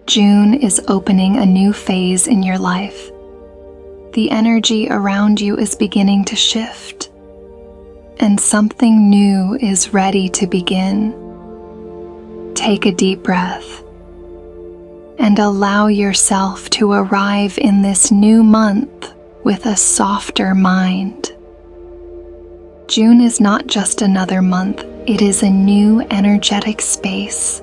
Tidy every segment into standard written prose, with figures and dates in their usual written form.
June is opening a new phase in your life. The energy around you is beginning to shift, and something new is ready to begin. Take a deep breath and allow yourself to arrive in this new month with a softer mind. June is not just another month, it is a new energetic space,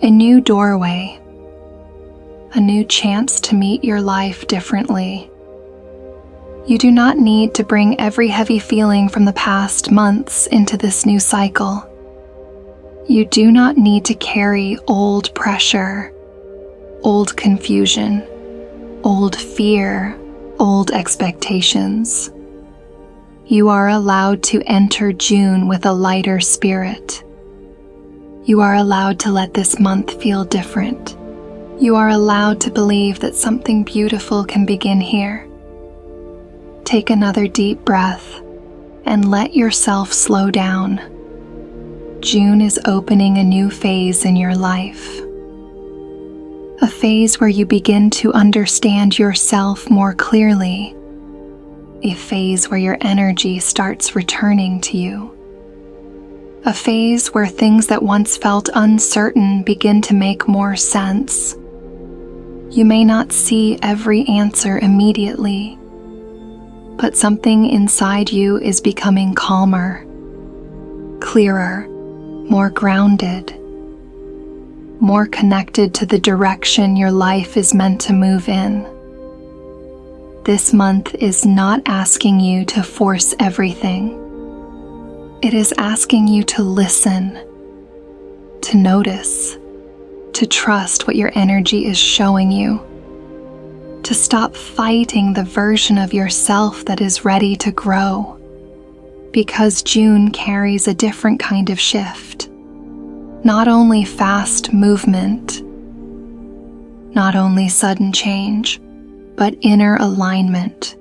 a new doorway, a new chance to meet your life differently. You do not need to bring every heavy feeling from the past months into this new cycle. You do not need to carry old pressure, old confusion, old fear, old expectations. You are allowed to enter June with a lighter spirit. You are allowed to let this month feel different. You are allowed to believe that something beautiful can begin here. Take another deep breath and let yourself slow down. June is opening a new phase in your life. A phase where you begin to understand yourself more clearly. A phase where your energy starts returning to you. A phase where things that once felt uncertain begin to make more sense. You may not see every answer immediately, but something inside you is becoming calmer, clearer, more grounded, more connected to the direction your life is meant to move in. This month is not asking you to force everything. It is asking you to listen, to notice, to trust what your energy is showing you, to stop fighting the version of yourself that is ready to grow, because June carries a different kind of shift. Not only fast movement, not only sudden change, but inner alignment.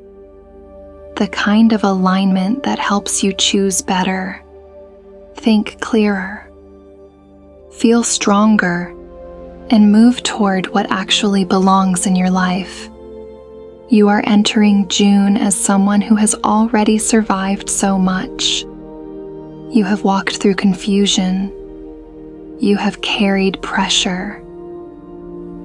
The kind of alignment that helps you choose better, think clearer, feel stronger, and move toward what actually belongs in your life. You are entering June as someone who has already survived so much. You have walked through confusion. You have carried pressure.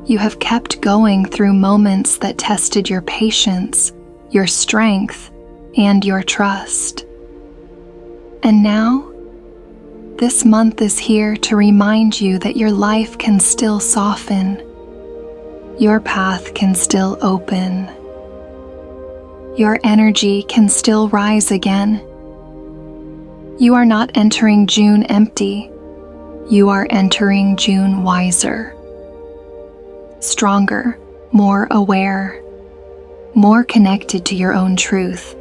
You have kept going through moments that tested your patience, your strength, and your trust. And now, this month is here to remind you that your life can still soften. Your path can still open. Your energy can still rise again. You are not entering June empty. You are entering June wiser, stronger, more aware, more connected to your own truth.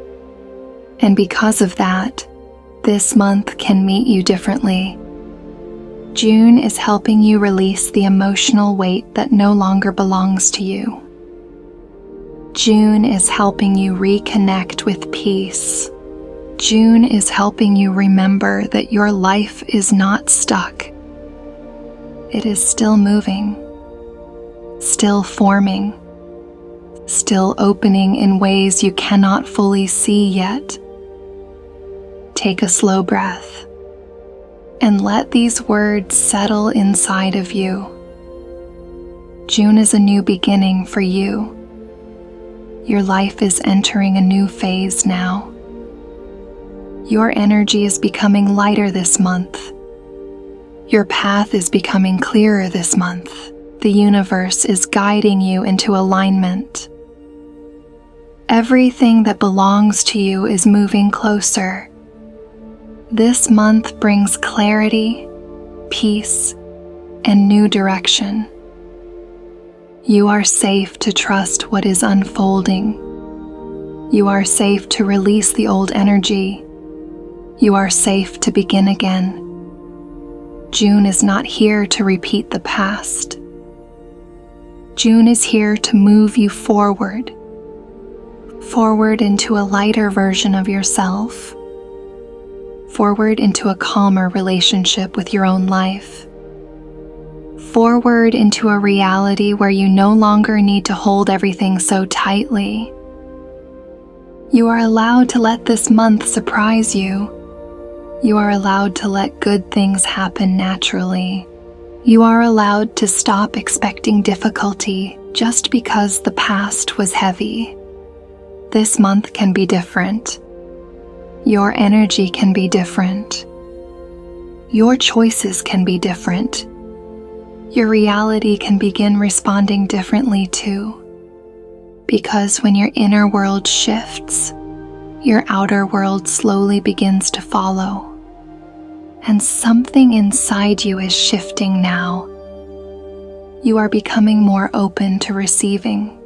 And because of that, this month can meet you differently. June is helping you release the emotional weight that no longer belongs to you. June is helping you reconnect with peace. June is helping you remember that your life is not stuck. It is still moving, still forming, still opening in ways you cannot fully see yet. Take a slow breath and let these words settle inside of you. June is a new beginning for you. Your life is entering a new phase now. Your energy is becoming lighter this month. Your path is becoming clearer this month. The universe is guiding you into alignment. Everything that belongs to you is moving closer. This month brings clarity, peace, and new direction. You are safe to trust what is unfolding. You are safe to release the old energy. You are safe to begin again. June is not here to repeat the past. June is here to move you forward into a lighter version of yourself, forward into a calmer relationship with your own life, forward into a reality where you no longer need to hold everything so tightly. You are allowed to let this month surprise you. You are allowed to let good things happen naturally. You are allowed to stop expecting difficulty just because the past was heavy. This month can be different. Your energy can be different. Your choices can be different. Your reality can begin responding differently too. Because when your inner world shifts, your outer world slowly begins to follow. And something inside you is shifting now. You are becoming more open to receiving,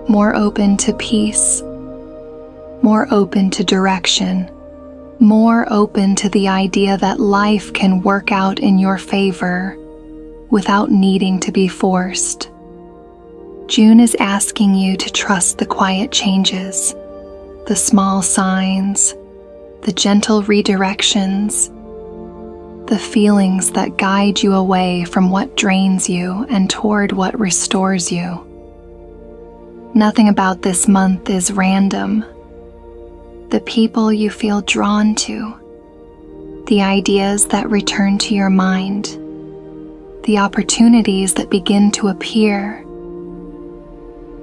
more open to peace, more open to direction, more open to the idea that life can work out in your favor without needing to be forced. June is asking you to trust the quiet changes, the small signs, the gentle redirections, the feelings that guide you away from what drains you and toward what restores you. Nothing about this month is random. The people you feel drawn to, the ideas that return to your mind, the opportunities that begin to appear,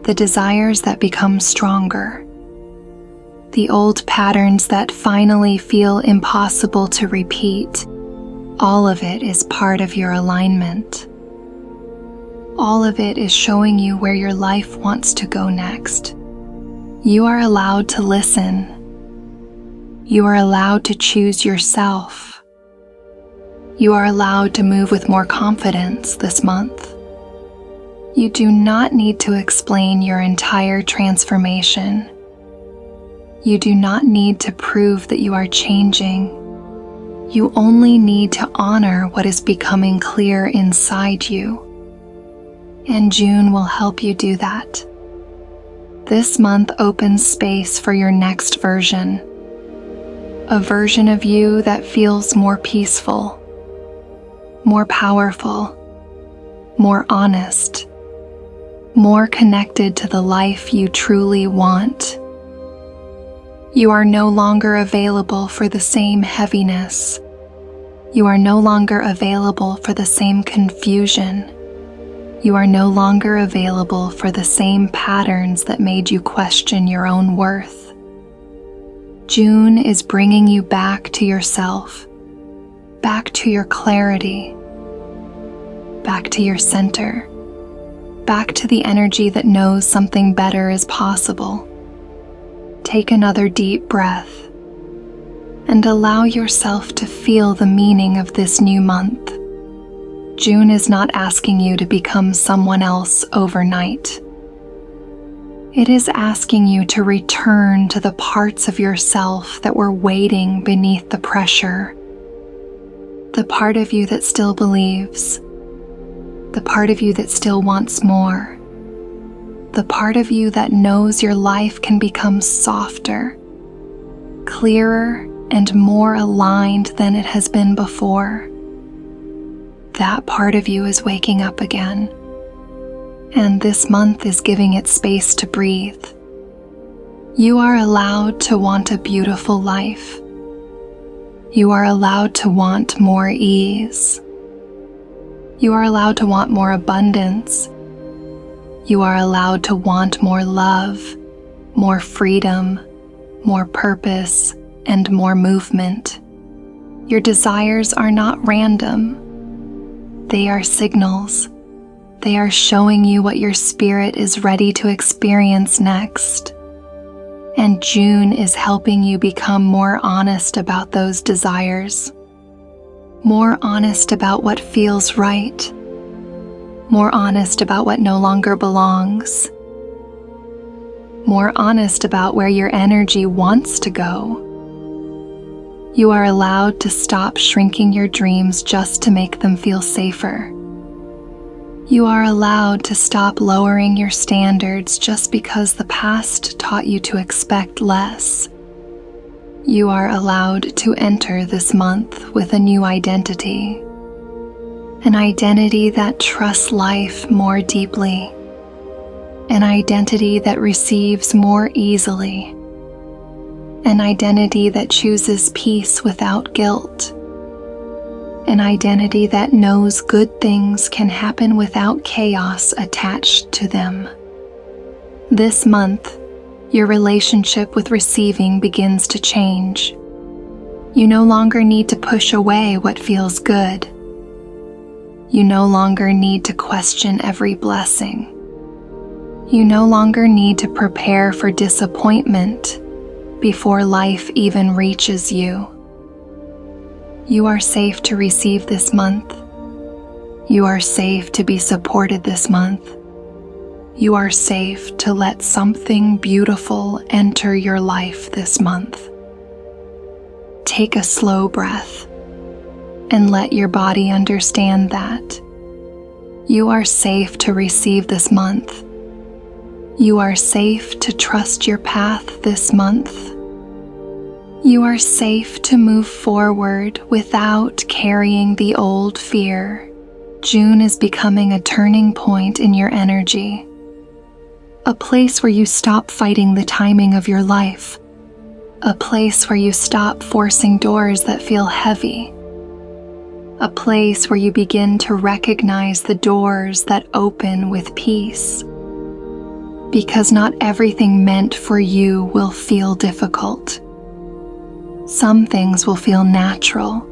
the desires that become stronger, the old patterns that finally feel impossible to repeat. All of it is part of your alignment. All of it is showing you where your life wants to go next. You are allowed to listen. You are allowed to choose yourself. You are allowed to move with more confidence this month. You do not need to explain your entire transformation. You do not need to prove that you are changing. You only need to honor what is becoming clear inside you. And June will help you do that. This month opens space for your next version. A version of you that feels more peaceful, more powerful, more honest, more connected to the life you truly want. You are no longer available for the same heaviness. You are no longer available for the same confusion. You are no longer available for the same patterns that made you question your own worth. June is bringing you back to yourself, back to your clarity, back to your center, back to the energy that knows something better is possible. Take another deep breath and allow yourself to feel the meaning of this new month. June is not asking you to become someone else overnight. It is asking you to return to the parts of yourself that were waiting beneath the pressure. The part of you that still believes, the part of you that still wants more, the part of you that knows your life can become softer, clearer, and more aligned than it has been before. That part of you is waking up again, and this month is giving it space to breathe. You are allowed to want a beautiful life. You are allowed to want more ease. You are allowed to want more abundance. You are allowed to want more love, more freedom, more purpose, and more movement. Your desires are not random. They are signals. They are showing you what your spirit is ready to experience next. And June is helping you become more honest about those desires. More honest about what feels right. More honest about what no longer belongs. More honest about where your energy wants to go. You are allowed to stop shrinking your dreams just to make them feel safer. You are allowed to stop lowering your standards just because the past taught you to expect less. You are allowed to enter this month with a new identity. an identity that trusts life more deeply, an identity that receives more easily, an identity that chooses peace without guilt, an identity that knows good things can happen without chaos attached to them. This month, your relationship with receiving begins to change. You no longer need to push away what feels good. You no longer need to question every blessing. You no longer need to prepare for disappointment before life even reaches you. You are safe to receive this month. You are safe to be supported this month. You are safe to let something beautiful enter your life this month. Take a slow breath and let your body understand that you are safe to receive this month. You are safe to trust your path this month. You are safe to move forward without carrying the old fear. June is becoming a turning point in your energy, a place where you stop fighting the timing of your life, a place where you stop forcing doors that feel heavy, a place where you begin to recognize the doors that open with peace. Because not everything meant for you will feel difficult. Some things will feel natural.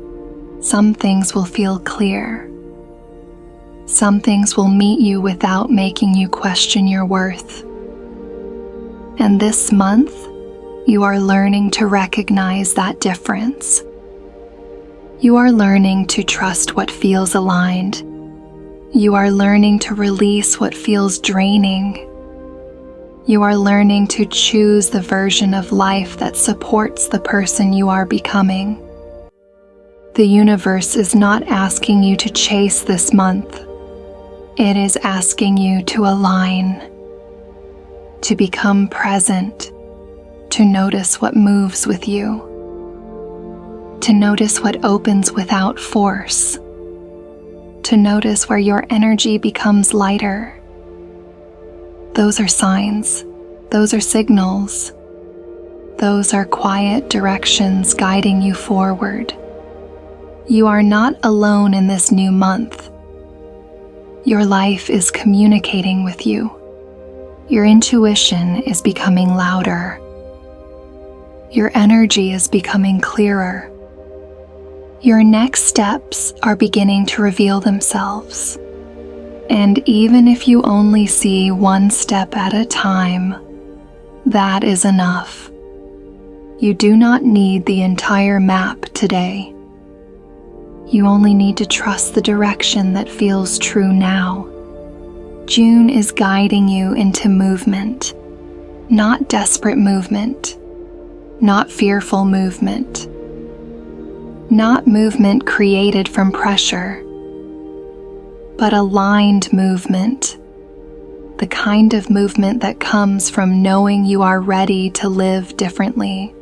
Some things will feel clear. Some things will meet you without making you question your worth. And this month, you are learning to recognize that difference. You are learning to trust what feels aligned. You are learning to release what feels draining. You are learning to choose the version of life that supports the person you are becoming. The universe is not asking you to chase this month. It is asking you to align, to become present, to notice what moves with you, to notice what opens without force, to notice where your energy becomes lighter. Those are signs. Those are signals. Those are quiet directions guiding you forward. You are not alone in this new month. Your life is communicating with you. Your intuition is becoming louder. Your energy is becoming clearer. Your next steps are beginning to reveal themselves. And even if you only see one step at a time, that is enough. You do not need the entire map today. You only need to trust the direction that feels true now. June is guiding you into movement, not desperate movement, not fearful movement, not movement created from pressure, but aligned movement, the kind of movement that comes from knowing you are ready to live differently,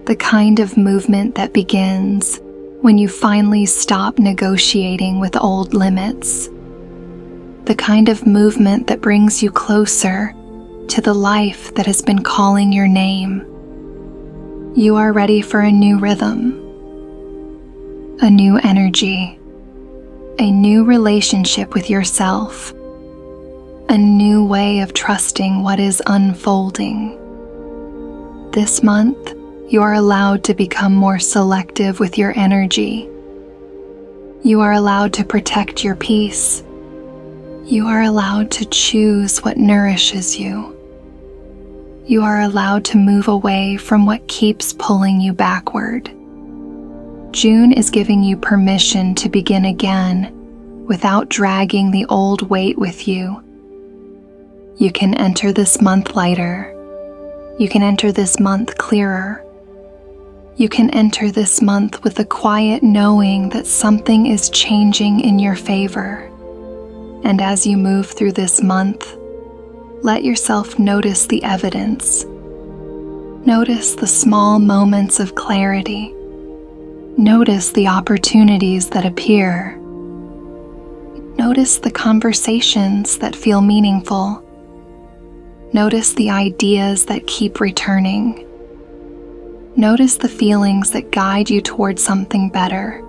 the kind of movement that begins when you finally stop negotiating with old limits, the kind of movement that brings you closer to the life that has been calling your name. You are ready for a new rhythm, a new energy, a new relationship with yourself, a new way of trusting what is unfolding. This month, you are allowed to become more selective with your energy. You are allowed to protect your peace. You are allowed to choose what nourishes you. You are allowed to move away from what keeps pulling you backward. June is giving you permission to begin again without dragging the old weight with you. You can enter this month lighter. You can enter this month clearer. You can enter this month with the quiet knowing that something is changing in your favor. And as you move through this month, let yourself notice the evidence. Notice the small moments of clarity. Notice the opportunities that appear. Notice the conversations that feel meaningful. Notice the ideas that keep returning. Notice the feelings that guide you towards something better.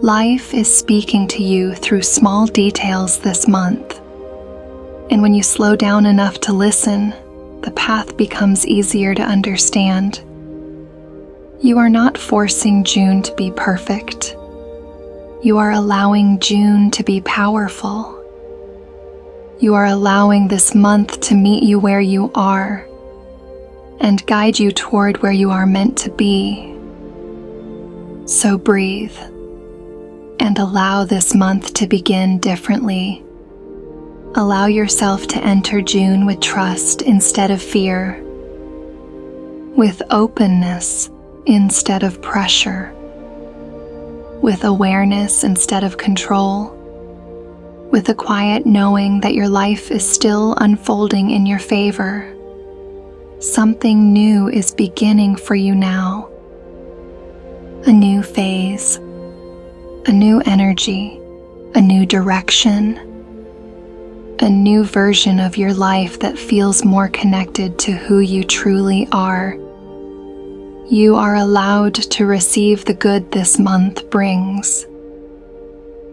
Life is speaking to you through small details this month. And when you slow down enough to listen, the path becomes easier to understand. You are not forcing June to be perfect. You are allowing June to be powerful. You are allowing this month to meet you where you are and guide you toward where you are meant to be. So breathe and allow this month to begin differently. Allow yourself to enter June with trust instead of fear, with openness instead of pressure, with awareness instead of control, with a quiet knowing that your life is still unfolding in your favor. Something new is beginning for you now. A new phase, a new energy, a new direction, a new version of your life that feels more connected to who you truly are. You are allowed to receive the good this month brings.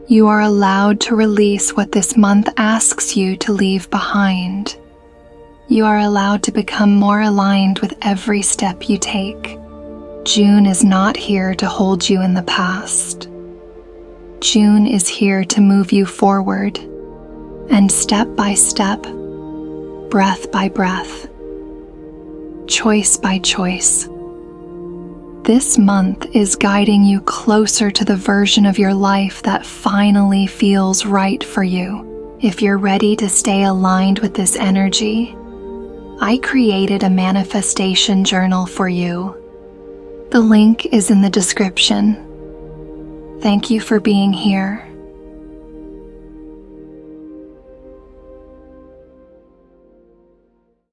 You are allowed to release what this month asks you to leave behind. You are allowed to become more aligned with every step you take. June is not here to hold you in the past. June is here to move you forward, and step by step, breath by breath, choice by choice. This month is guiding you closer to the version of your life that finally feels right for you. If you're ready to stay aligned with this energy, I created a manifestation journal for you. The link is in the description. Thank you for being here.